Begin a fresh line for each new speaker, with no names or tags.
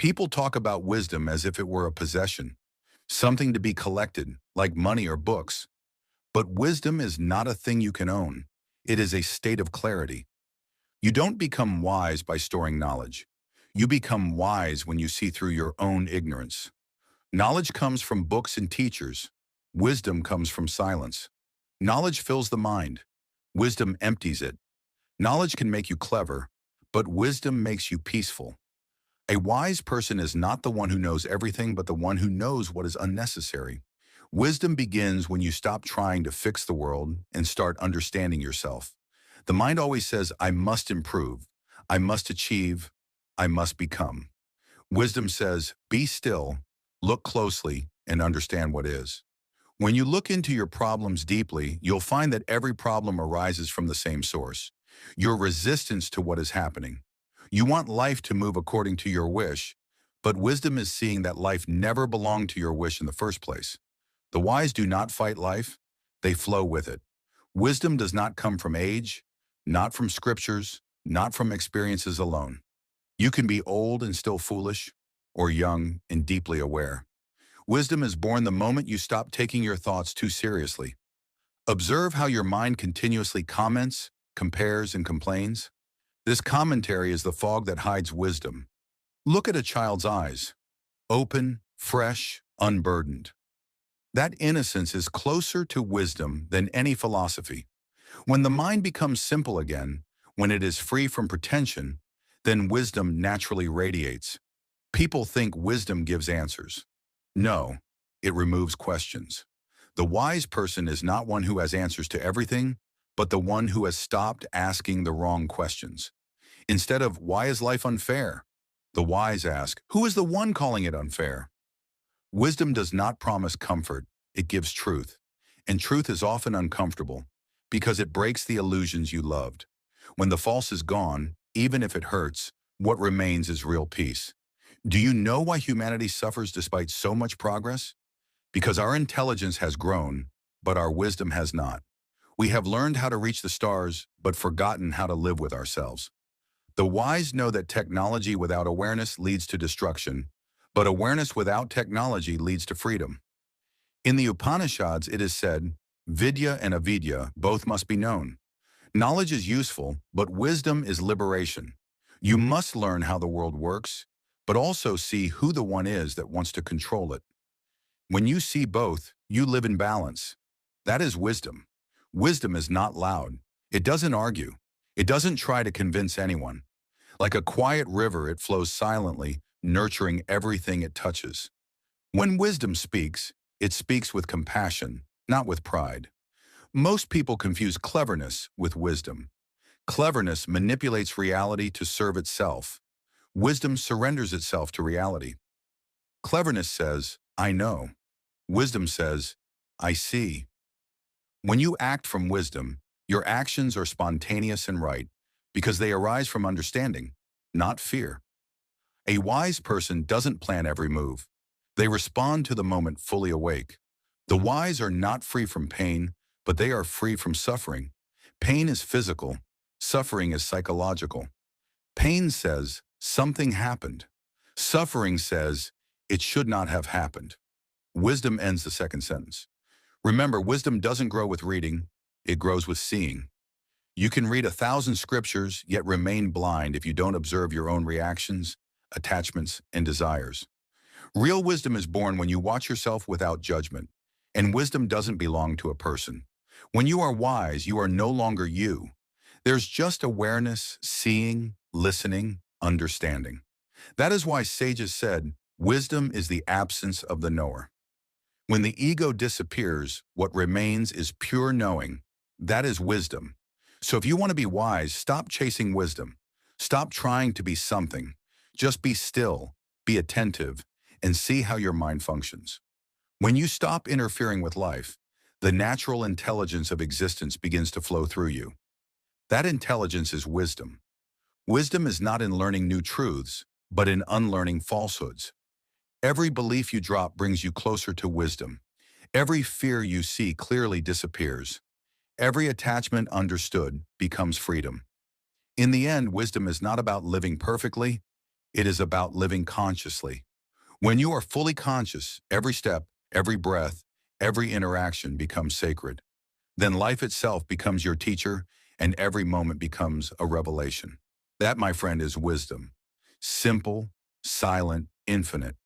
People talk about wisdom as if it were a possession, something to be collected, like money or books. But wisdom is not a thing you can own. It is a state of clarity. You don't become wise by storing knowledge. You become wise when you see through your own ignorance. Knowledge comes from books and teachers. Wisdom comes from silence. Knowledge fills the mind. Wisdom empties it. Knowledge can make you clever, but wisdom makes you peaceful. A wise person is not the one who knows everything, but the one who knows what is unnecessary. Wisdom begins when you stop trying to fix the world and start understanding yourself. The mind always says, I must improve, I must achieve, I must become. Wisdom says, be still, look closely, and understand what is. When you look into your problems deeply, you'll find that every problem arises from the same source: your resistance to what is happening. You want life to move according to your wish, but wisdom is seeing that life never belonged to your wish in the first place. The wise do not fight life, they flow with it. Wisdom does not come from age, not from scriptures, not from experiences alone. You can be old and still foolish, or young and deeply aware. Wisdom is born the moment you stop taking your thoughts too seriously. Observe how your mind continuously comments, compares, and complains. This commentary is the fog that hides wisdom. Look at a child's eyes: open, fresh, unburdened. That innocence is closer to wisdom than any philosophy. When the mind becomes simple again, when it is free from pretension, then wisdom naturally radiates. People think wisdom gives answers. No, it removes questions. The wise person is not one who has answers to everything, but the one who has stopped asking the wrong questions. Instead of, why is life unfair? The wise ask, who is the one calling it unfair? Wisdom does not promise comfort, it gives truth. And truth is often uncomfortable, because it breaks the illusions you loved. When the false is gone, even if it hurts, what remains is real peace. Do you know why humanity suffers despite so much progress? Because our intelligence has grown, but our wisdom has not. We have learned how to reach the stars, but forgotten how to live with ourselves. The wise know that technology without awareness leads to destruction, but awareness without technology leads to freedom. In the Upanishads, it is said, Vidya and avidya both must be known. Knowledge is useful, but wisdom is liberation. You must learn how the world works, but also see who the one is that wants to control it. When you see both, you live in balance. That is wisdom. Wisdom is not loud. It doesn't argue. It doesn't try to convince anyone. Like a quiet river, it flows silently, nurturing everything it touches. When wisdom speaks, it speaks with compassion, not with pride. Most people confuse cleverness with wisdom. Cleverness manipulates reality to serve itself. Wisdom surrenders itself to reality. Cleverness says, I know. Wisdom says, I see. When you act from wisdom, your actions are spontaneous and right, because they arise from understanding, not fear. A wise person doesn't plan every move. They respond to the moment fully awake. The wise are not free from pain, but they are free from suffering. Pain is physical. Suffering is psychological. Pain says, something happened. Suffering says, it should not have happened. Wisdom ends the second sentence. Remember, wisdom doesn't grow with reading, it grows with seeing. You can read 1,000 scriptures, yet remain blind if you don't observe your own reactions, attachments, and desires. Real wisdom is born when you watch yourself without judgment, and wisdom doesn't belong to a person. When you are wise, you are no longer you. There's just awareness, seeing, listening, understanding. That is why sages said, wisdom is the absence of the knower. When the ego disappears, what remains is pure knowing. That is wisdom. So if you want to be wise, stop chasing wisdom. Stop trying to be something. Just be still, be attentive, and see how your mind functions. When you stop interfering with life, the natural intelligence of existence begins to flow through you. That intelligence is wisdom. Wisdom is not in learning new truths, but in unlearning falsehoods. Every belief you drop brings you closer to wisdom. Every fear you see clearly disappears. Every attachment understood becomes freedom. In the end, wisdom is not about living perfectly, It is about living consciously. When you are fully conscious, every step, every breath, every interaction becomes sacred. Then life itself becomes your teacher and every moment becomes a revelation. That, my friend, is wisdom. Simple, silent, infinite.